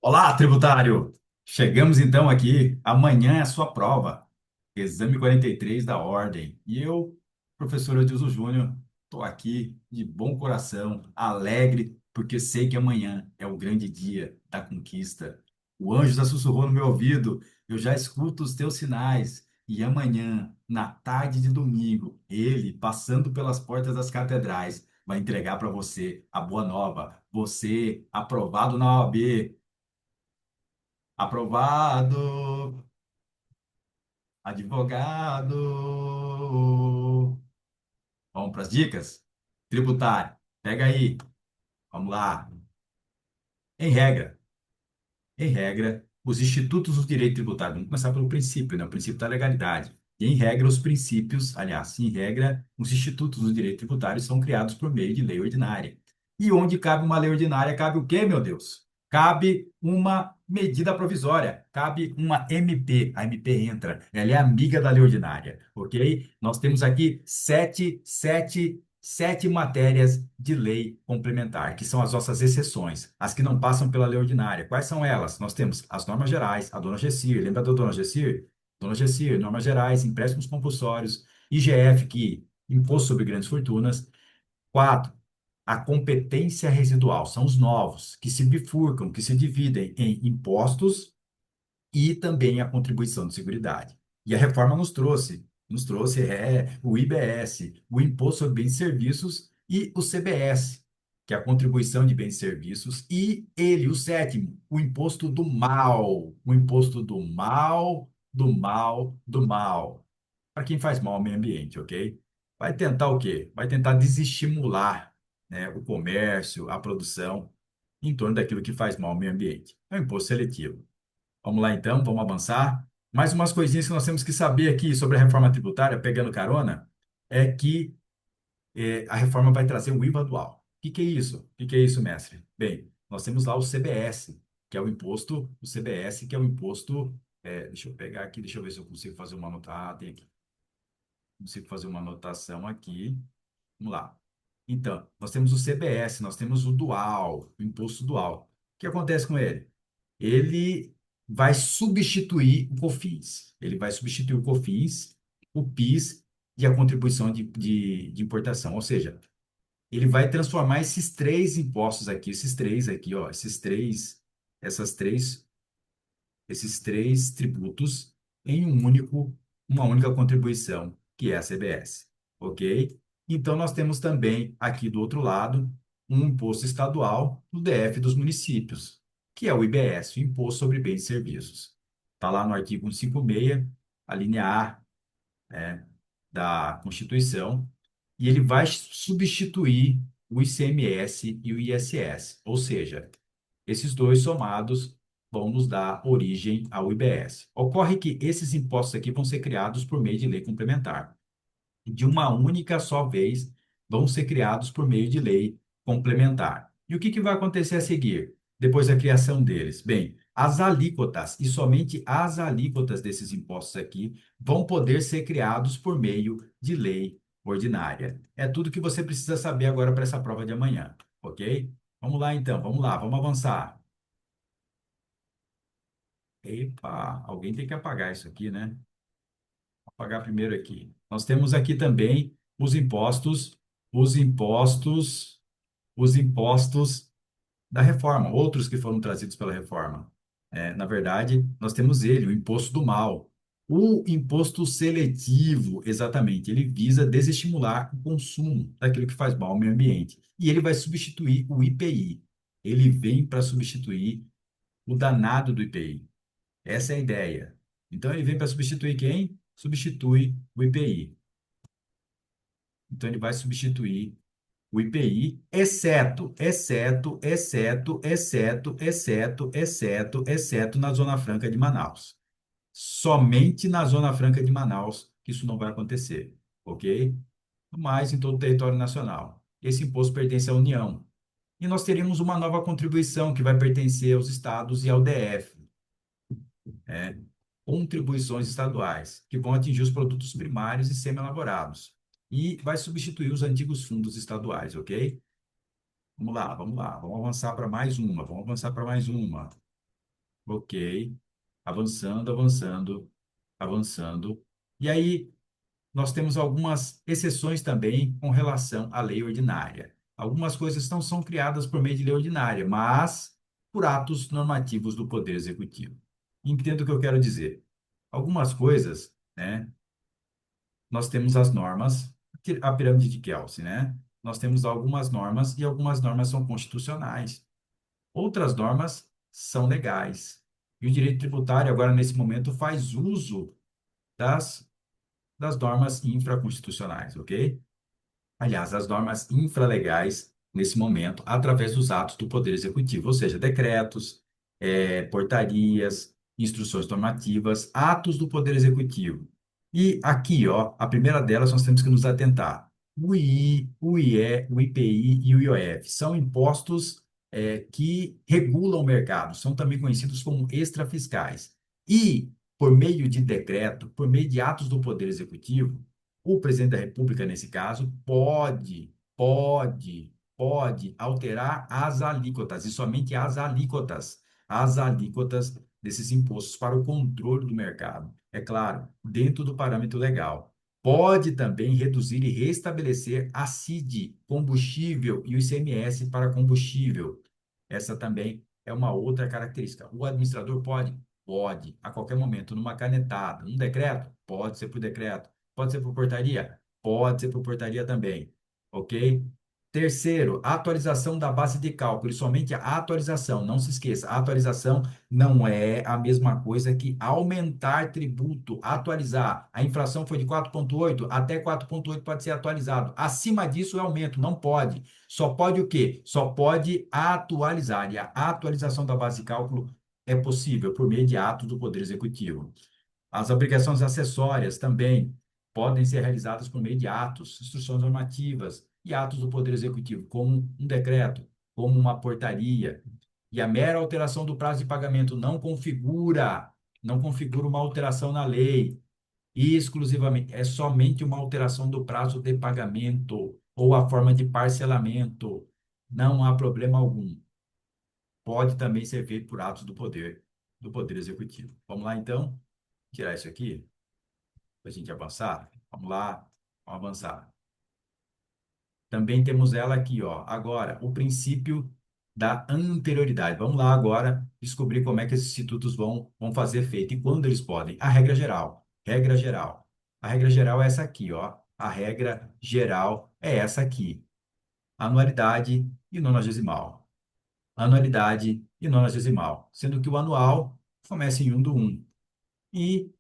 Olá, tributário! Chegamos então aqui. Amanhã é a sua prova, exame 43 da ordem. E eu, professor Edilson Júnior, estou aqui de bom coração, alegre, porque sei que amanhã é o grande dia da conquista. O anjo já sussurrou no meu ouvido, eu já escuto os teus sinais. E amanhã, na tarde de domingo, ele, passando pelas portas das catedrais, vai entregar para você a boa nova. Você, aprovado na OAB. Aprovado, advogado. Vamos para as dicas? Tributário, pega aí, vamos lá. Em regra, Em regra, os institutos do direito tributário, vamos começar pelo princípio, né? O princípio da legalidade. E, em regra, os princípios, aliás, em regra, os institutos do direito tributário são criados por meio de lei ordinária. E onde cabe uma lei ordinária, cabe o quê, meu Deus? Cabe uma medida provisória, cabe uma MP. A MP entra, ela é amiga da lei ordinária, ok? Nós temos aqui sete matérias de lei complementar, que são as nossas exceções, as que não passam pela lei ordinária. Quais são elas? Nós temos as normas gerais, a dona Gessir, lembra da dona Gessir? Dona Gessir, normas gerais, empréstimos compulsórios, IGF, que Imposto sobre Grandes Fortunas. Quatro, a competência residual, são os novos, que se bifurcam, que se dividem em impostos e também a contribuição de seguridade. E a reforma nos trouxe o IBS, o Imposto sobre Bens e Serviços e o CBS, que é a contribuição de bens e serviços, e ele, o sétimo, o imposto do mal, o imposto do mal, do mal, do mal, para quem faz mal ao meio ambiente, ok? Vai tentar o quê? Vai tentar desestimular, né, o comércio, a produção em torno daquilo que faz mal ao meio ambiente. É o imposto seletivo. Vamos lá então, vamos avançar. Mais umas coisinhas que nós temos que saber aqui sobre a reforma tributária, pegando carona, é que a reforma vai trazer o IVA dual. O que que é isso? O que que é isso, mestre? Bem, nós temos lá o CBS, que é o imposto, o CBS, que é o imposto. Deixa eu pegar aqui, deixa eu ver se eu consigo fazer uma nota. Ah, tem aqui. Consigo fazer uma anotação aqui. Vamos lá. Então, nós temos o CBS, nós temos o dual, o imposto dual. O que acontece com ele? Ele vai substituir o COFINS. Ele vai substituir o COFINS, o PIS e a contribuição de importação. Ou seja, ele vai transformar esses três impostos aqui, esses três aqui, ó, essas três, esses três tributos em uma única contribuição, que é a CBS. Ok? Então, nós temos também aqui do outro lado um imposto estadual do DF dos municípios, que é o IBS, o Imposto sobre Bens e Serviços. Está lá no artigo 156, a linha A, né, da Constituição, e ele vai substituir o ICMS e o ISS, ou seja, esses dois somados vão nos dar origem ao IBS. Ocorre que esses impostos aqui vão ser criados por meio de lei complementar. De uma única só vez, vão ser criados por meio de lei complementar. E o que que vai acontecer a seguir, depois da criação deles? Bem, as alíquotas, e somente as alíquotas desses impostos aqui, vão poder ser criados por meio de lei ordinária. É tudo que você precisa saber agora para essa prova de amanhã, ok? Vamos lá então, vamos lá, vamos avançar. Epa, alguém tem que apagar isso aqui, né? Vou apagar primeiro aqui. Nós temos aqui também os impostos, os impostos da reforma, outros que foram trazidos pela reforma. Na verdade, nós temos ele, o imposto do mal. O imposto seletivo, exatamente, ele visa desestimular o consumo daquilo que faz mal ao meio ambiente. E ele vai substituir o IPI. Ele vem para substituir o danado do IPI. Essa é a ideia. Então, ele vem para substituir quem? Substitui o IPI. Então, ele vai substituir o IPI, exceto na Zona Franca de Manaus. Somente na Zona Franca de Manaus que isso não vai acontecer, ok? Mas em todo o território nacional. Esse imposto pertence à União. E nós teríamos uma nova contribuição que vai pertencer aos estados e ao DF, né? Contribuições estaduais, que vão atingir os produtos primários e semi-elaborados. E vai substituir os antigos fundos estaduais, ok? Vamos lá, vamos lá. Vamos avançar para mais uma. Vamos avançar para mais uma. Ok. Avançando, avançando, avançando. E aí, nós temos algumas exceções também com relação à lei ordinária. Algumas coisas não são criadas por meio de lei ordinária, mas por atos normativos do Poder Executivo. Entendo o que eu quero dizer. Algumas coisas, né? Nós temos as normas, a pirâmide de Kelsen, né? Nós temos algumas normas e algumas normas são constitucionais. Outras normas são legais. E o direito tributário, agora, nesse momento, faz uso das, das normas infraconstitucionais, ok? Aliás, as normas infralegais, nesse momento, através dos atos do Poder Executivo, ou seja, decretos, portarias, instruções normativas, atos do Poder Executivo. E aqui, ó, a primeira delas nós temos que nos atentar. O II, o IE, o IPI e o IOF são impostos, que regulam o mercado, são também conhecidos como extrafiscais. E, por meio de decreto, por meio de atos do Poder Executivo, o presidente da República, nesse caso, pode alterar as alíquotas, e somente as alíquotas desses impostos para o controle do mercado. É claro, dentro do parâmetro legal. Pode também reduzir e restabelecer a CID, combustível, e o ICMS para combustível. Essa também é uma outra característica. O administrador pode? Pode, a qualquer momento, numa canetada. Um decreto? Pode ser por decreto. Pode ser por portaria? Pode ser por portaria também. Ok? Terceiro, a atualização da base de cálculo. E somente a atualização. Não se esqueça, a atualização não é a mesma coisa que aumentar tributo, atualizar. A inflação foi de 4,8, até 4,8 pode ser atualizado. Acima disso é aumento, não pode. Só pode o quê? Só pode atualizar. E a atualização da base de cálculo é possível por meio de atos do Poder Executivo. As obrigações acessórias também podem ser realizadas por meio de atos, instruções normativas e atos do Poder Executivo, como um decreto, como uma portaria. E a mera alteração do prazo de pagamento não configura uma alteração na lei. E exclusivamente, é somente uma alteração do prazo de pagamento ou a forma de parcelamento. Não há problema algum. Pode também ser feito por atos do Poder Executivo. Vamos lá, então, tirar isso aqui para a gente avançar. Vamos lá, vamos avançar. Também temos ela aqui, ó. Agora, o princípio da anterioridade. Vamos lá agora descobrir como é que esses institutos vão fazer efeito e quando eles podem. A regra geral. Regra geral. A regra geral é essa aqui, ó. A regra geral é essa aqui. Anualidade e nonagesimal. Anualidade e nonagesimal. Sendo que o anual começa em 1/1 e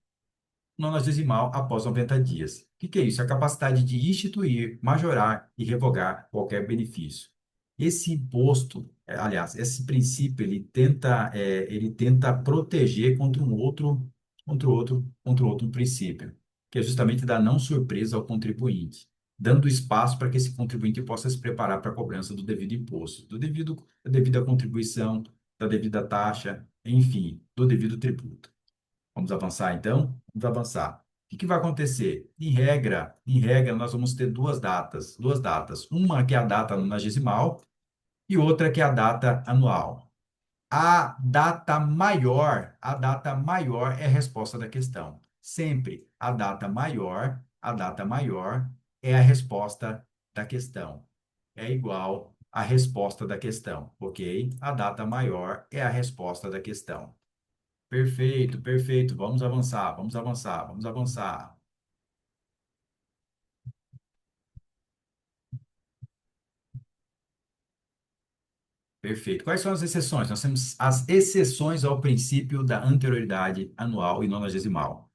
nonagesimal após 90 dias. O que é isso? A capacidade de instituir, majorar e revogar qualquer benefício. Esse imposto, aliás, esse princípio, ele tenta proteger contra um outro princípio, que é justamente da não surpresa ao contribuinte, dando espaço para que esse contribuinte possa se preparar para a cobrança do devido imposto, da devida contribuição, da devida taxa, enfim, do devido tributo. Vamos avançar então? Vamos avançar. O que vai acontecer? Em regra, nós vamos ter duas datas. Uma que é a data nonagesimal e outra que é a data anual. A data maior é a resposta da questão. Sempre a data maior é a resposta da questão. É igual à resposta da questão, ok? A data maior é a resposta da questão. Perfeito, perfeito. Vamos avançar, vamos avançar, vamos avançar. Perfeito. Quais são as exceções? Nós temos as exceções ao princípio da anterioridade anual e nonagesimal.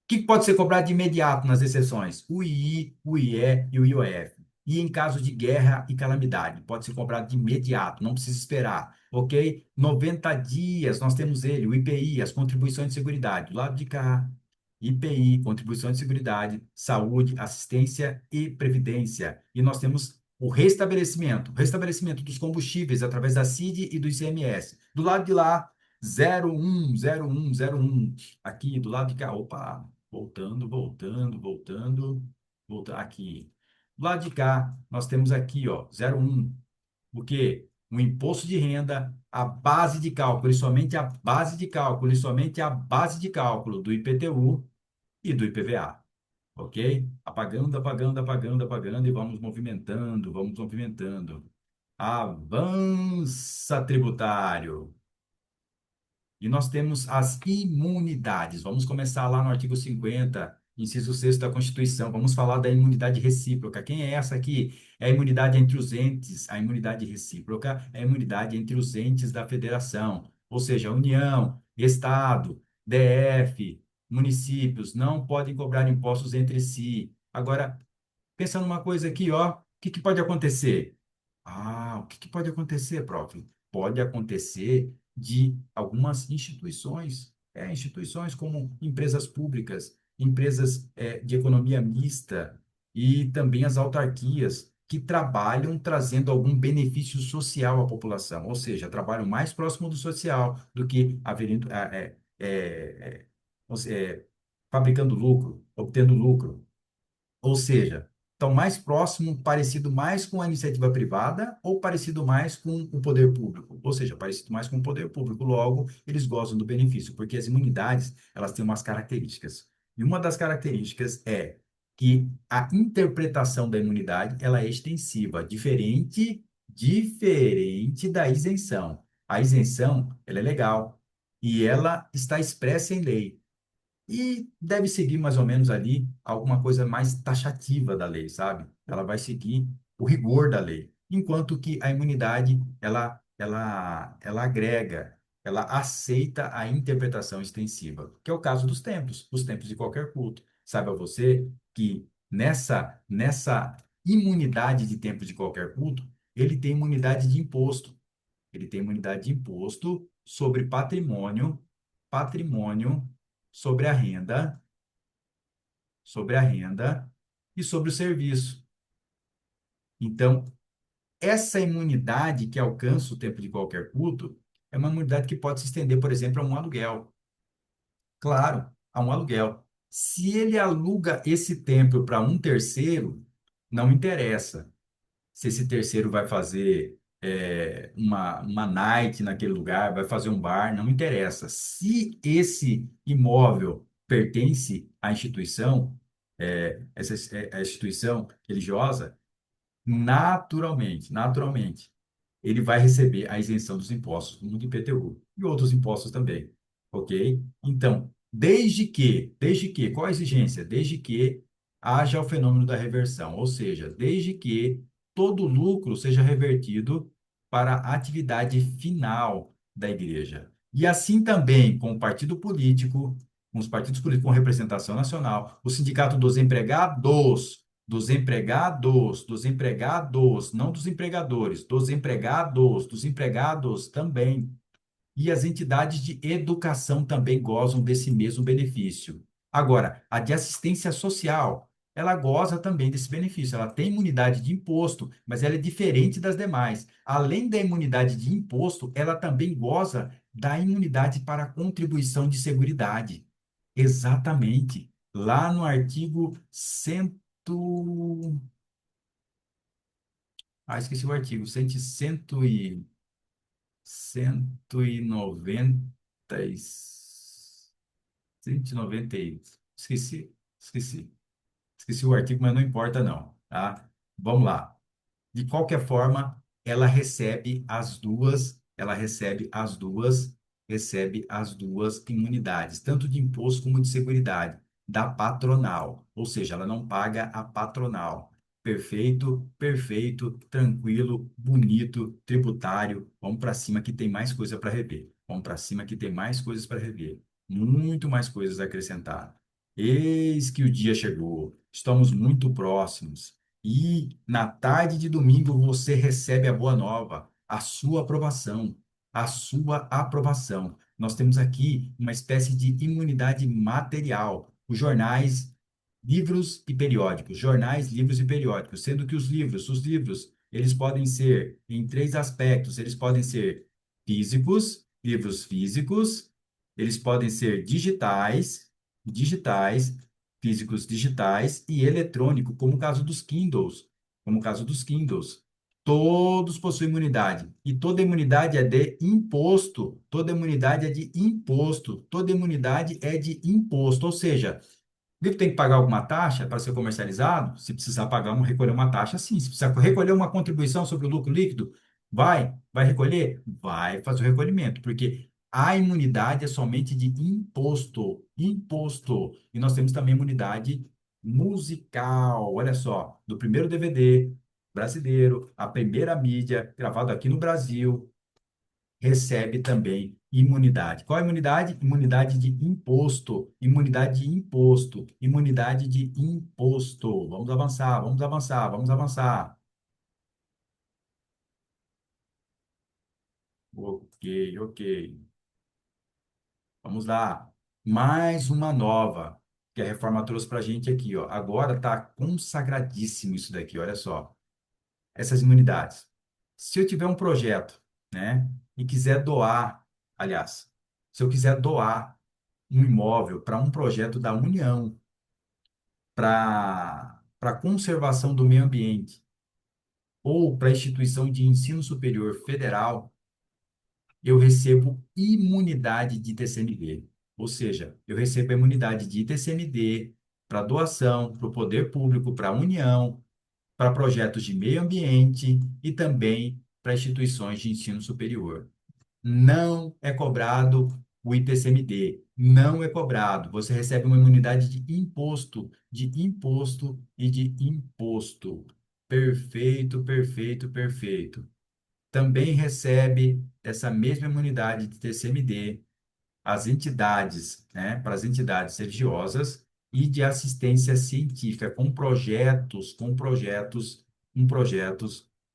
O que pode ser cobrado de imediato nas exceções? O II, o IE e o IOF. E em caso de guerra e calamidade, pode ser cobrado de imediato, não precisa esperar, ok? 90 dias, nós temos ele, o IPI, as contribuições de seguridade. Do lado de cá, IPI, contribuição de seguridade, saúde, assistência e previdência. E nós temos o restabelecimento dos combustíveis através da CID e do ICMS. Do lado de lá, 010101. Aqui, do lado de cá, opa, voltando, voltando, voltando, voltar aqui. Do lado de cá, nós temos aqui, ó, 01. O quê? o imposto de renda, a base de cálculo e somente a base de cálculo e somente a base de cálculo do IPTU e do IPVA. Ok? Apagando, apagando, apagando, apagando e vamos movimentando, vamos movimentando. Avança tributário. E nós temos as imunidades. Vamos começar lá no artigo 50, inciso 6 da Constituição. Vamos falar da imunidade recíproca. Quem é essa aqui? É a imunidade entre os entes. A imunidade recíproca é a imunidade entre os entes da federação, ou seja, União, Estado, DF, municípios não podem cobrar impostos entre si. Agora, pensa numa coisa aqui, ó. O que que pode acontecer? O que que pode acontecer, prof? Pode acontecer de algumas instituições, instituições como empresas públicas, empresas de economia mista e também as autarquias que trabalham trazendo algum benefício social à população, ou seja, trabalham mais próximo do social do que haverindo, ou fabricando lucro, obtendo lucro. Ou seja, estão mais próximo, parecido mais com a iniciativa privada ou parecido mais com o poder público. Ou seja, parecido mais com o poder público. Logo, eles gozam do benefício, porque as imunidades, elas têm umas características. E uma das características é que a interpretação da imunidade, ela é extensiva, diferente da isenção. A isenção, ela é legal e ela está expressa em lei e deve seguir mais ou menos ali alguma coisa mais taxativa da lei, sabe? Ela vai seguir o rigor da lei, enquanto que a imunidade ela agrega, ela aceita a interpretação extensiva, que é o caso dos templos, os templos de qualquer culto. Saiba você que nessa imunidade de templo de qualquer culto, ele tem imunidade de imposto. Ele tem imunidade de imposto sobre patrimônio, sobre a renda e sobre o serviço. Então, essa imunidade que alcança o tempo de qualquer culto é uma imunidade que pode se estender, por exemplo, a um aluguel. Claro, a um aluguel. Se ele aluga esse templo para um terceiro, não interessa se esse terceiro vai fazer uma night naquele lugar, vai fazer um bar, não interessa. Se esse imóvel pertence à instituição, a instituição religiosa, naturalmente, ele vai receber a isenção dos impostos, como do IPTU e outros impostos também, ok? Então, qual a exigência? Desde que haja o fenômeno da reversão, ou seja, desde que todo lucro seja revertido para a atividade final da igreja. E assim também com o partido político, com os partidos políticos com representação nacional, o Sindicato dos empregados, não dos empregadores, dos empregados também. E as entidades de educação também gozam desse mesmo benefício. Agora, a de assistência social, ela goza também desse benefício. Ela tem imunidade de imposto, mas ela é diferente das demais. Além da imunidade de imposto, ela também goza da imunidade para contribuição de seguridade. Exatamente. Lá no artigo 100. Esqueci o artigo. 190 e... 190 e... Esqueci. Esqueci o artigo, mas não importa não, tá? Vamos lá. De qualquer forma, recebe as duas imunidades, tanto de imposto como de seguridade, da patronal. Ou seja, ela não paga a patronal. Perfeito, perfeito, tranquilo, bonito, tributário. Vamos para cima que tem mais coisa para rever. Vamos para cima que tem mais coisas para rever. Muito mais coisas a acrescentar. Eis que o dia chegou. Estamos muito próximos. E na tarde de domingo você recebe a boa nova, a sua aprovação, a sua aprovação. Nós temos aqui uma espécie de imunidade material, os jornais, livros e periódicos, jornais, livros e periódicos, sendo que os livros, eles podem ser em três aspectos, eles podem ser físicos, livros físicos, eles podem ser digitais, físicos digitais e eletrônico, como o caso dos Kindles, como o caso dos Kindles. Todos possuem imunidade. E toda imunidade é de imposto. Toda imunidade é de imposto. Toda imunidade é de imposto. Ou seja, o livro tem que pagar alguma taxa para ser comercializado? Se precisar pagar, vamos recolher uma taxa, sim. Se precisar recolher uma contribuição sobre o lucro líquido, vai recolher? Vai fazer o recolhimento, porque a imunidade é somente de imposto, imposto. E nós temos também imunidade musical, olha só, do primeiro DVD brasileiro, a primeira mídia gravada aqui no Brasil, recebe também imunidade. Qual é a imunidade? Imunidade de imposto, imunidade de imposto, imunidade de imposto. Vamos avançar, vamos avançar, vamos avançar. Ok, ok. Vamos lá. Mais uma nova que a reforma trouxe para a gente aqui, ó. Agora está consagradíssimo isso daqui, olha só. Essas imunidades. Se eu tiver um projeto, né, e quiser doar, aliás, se eu quiser doar um imóvel para um projeto da União, para conservação do meio ambiente ou para instituição de ensino superior federal, eu recebo imunidade de ITCMD. Ou seja, eu recebo a imunidade de ITCMD para doação, para o poder público, para a União, para projetos de meio ambiente e também para instituições de ensino superior. Não é cobrado o ITCMD, não é cobrado. Você recebe uma imunidade de imposto e de imposto. Perfeito, perfeito, perfeito. Também recebe essa mesma imunidade de TCMD as entidades, né, para as entidades religiosas e de assistência científica com projetos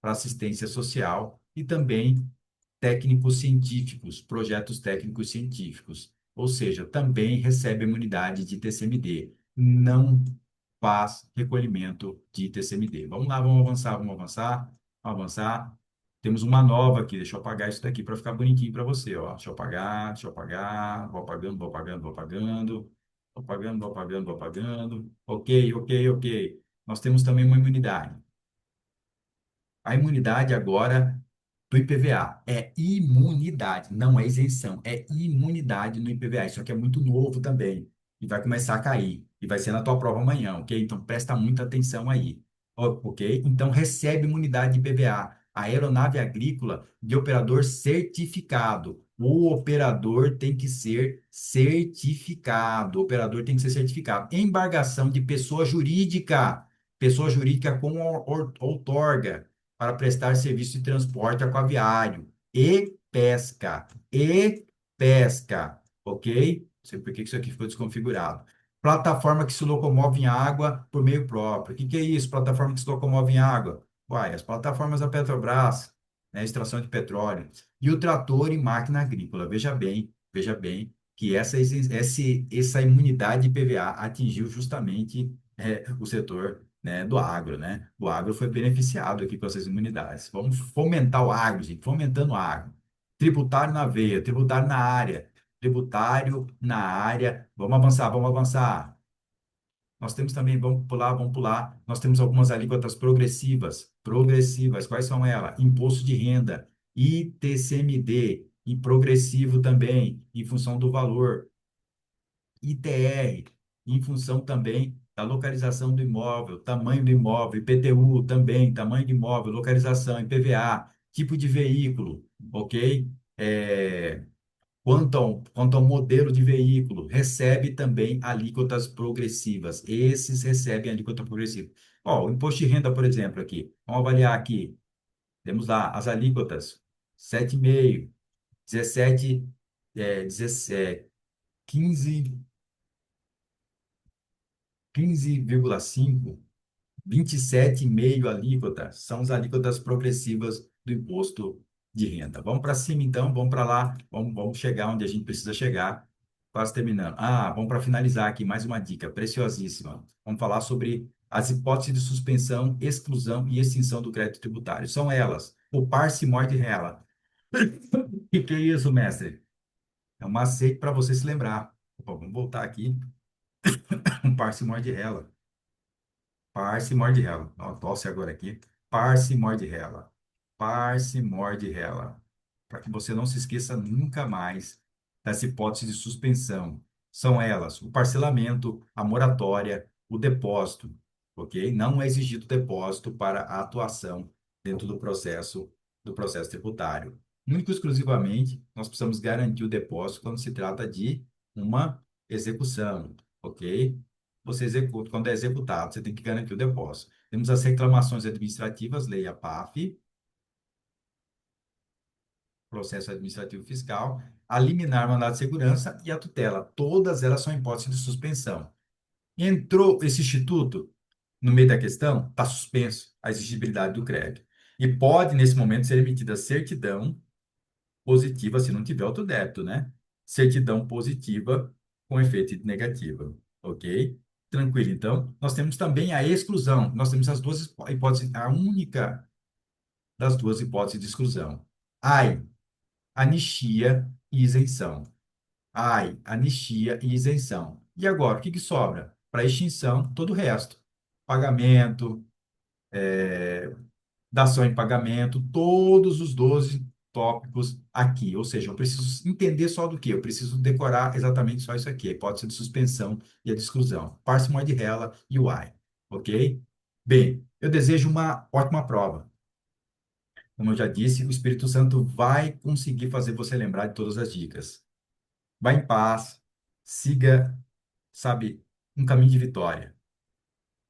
para assistência social e também técnicos científicos, projetos técnicos científicos, ou seja, também recebe imunidade de TCMD, não faz recolhimento de TCMD. Vamos lá, vamos avançar, vamos avançar, vamos avançar. Temos uma nova aqui, deixa eu apagar isso daqui para ficar bonitinho para você, ó. Deixa eu apagar, vou apagando, vou apagando, vou apagando, vou apagando, vou apagando, vou apagando. Ok, ok, ok. Nós temos também uma imunidade. A imunidade agora do IPVA. É imunidade, não é isenção, é imunidade no IPVA. Isso aqui é muito novo também e vai começar a cair e vai ser na tua prova amanhã, ok? Então presta muita atenção aí, ok? Então recebe imunidade de IPVA. A aeronave agrícola de operador certificado. O operador tem que ser certificado. O operador tem que ser certificado. Embarcação de pessoa jurídica com outorga para prestar serviço de transporte aquaviário e pesca, ok? Não sei por que isso aqui ficou desconfigurado. Plataforma que se locomove em água por meio próprio. O que é isso? Plataforma que se locomove em água? Uai, as plataformas da Petrobras, né, extração de petróleo. E o trator e máquina agrícola. Veja bem que essa imunidade IPVA atingiu justamente o setor, né, do agro, né? O agro foi beneficiado aqui com essas imunidades. Vamos fomentar o agro, gente, fomentando o agro. Tributário na veia, tributário na área, tributário na área. Vamos avançar, vamos avançar. Nós temos também, vamos pular, vamos pular. Nós temos algumas alíquotas progressivas. Progressivas, quais são elas? Imposto de renda, ITCMD, e progressivo também, em função do valor. ITR, em função também da localização do imóvel, tamanho do imóvel, IPTU também, tamanho do imóvel, localização, IPVA, tipo de veículo, ok? Quanto ao modelo de veículo, recebe também alíquotas progressivas. Esses recebem alíquota progressiva. Ó, o imposto de renda, por exemplo, aqui. Vamos avaliar aqui. Temos lá as alíquotas: 7,5, 17, 17, 15, 15,5, 27,5 alíquota, são as alíquotas progressivas do imposto de renda. Vamos para cima, então, vamos para lá, vamos chegar onde a gente precisa chegar, quase terminando. Vamos para finalizar aqui, mais uma dica preciosíssima. Vamos falar sobre as hipóteses de suspensão, exclusão e extinção do crédito tributário. São elas, o par-se morde rela. O que é isso, mestre? É um macete para você se lembrar. Opa, vamos voltar aqui. Um par-se morde rela. Parce morde rela. Ó, tosse agora aqui. Parce morde rela. Parce, morde, rela. Para que você não se esqueça nunca mais das hipóteses de suspensão. São elas o parcelamento, a moratória, o depósito, ok? Não é exigido depósito para a atuação dentro do processo tributário. Único e exclusivamente, nós precisamos garantir o depósito quando se trata de uma execução, ok? Você executa, quando é executado, você tem que garantir o depósito. Temos as reclamações administrativas, lei APAF, processo administrativo fiscal, a liminar mandado de segurança e a tutela. Todas elas são hipóteses de suspensão. Entrou esse instituto no meio da questão, está suspenso a exigibilidade do crédito. E pode, nesse momento, ser emitida certidão positiva se não tiver outro débito, né? Certidão positiva com efeito negativa, ok? Tranquilo, então. Nós temos também a exclusão. Nós temos as duas hipóteses, a única das duas hipóteses de exclusão. AI, anistia e isenção. AI, anistia e isenção. E agora, o que que sobra? Para extinção, todo o resto. Pagamento, dação em pagamento, todos os 12 tópicos aqui. Ou seja, eu preciso entender só do que? Eu preciso decorar exatamente só isso aqui. A hipótese de suspensão e a de exclusão. Parsimônia de rela e o AI. Ok? Bem, eu desejo uma ótima prova. Como eu já disse, o Espírito Santo vai conseguir fazer você lembrar de todas as dicas. Vá em paz, siga, sabe, um caminho de vitória.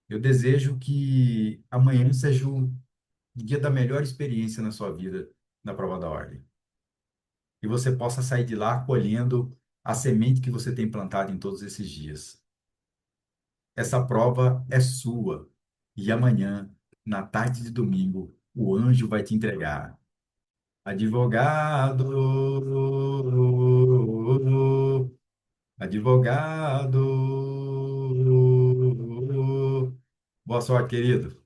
Eu desejo que amanhã seja o dia da melhor experiência na sua vida na prova da ordem. E você possa sair de lá colhendo a semente que você tem plantado em todos esses dias. Essa prova é sua. E amanhã, na tarde de domingo, o anjo vai te entregar. Advogado, advogado. Boa sorte, querido.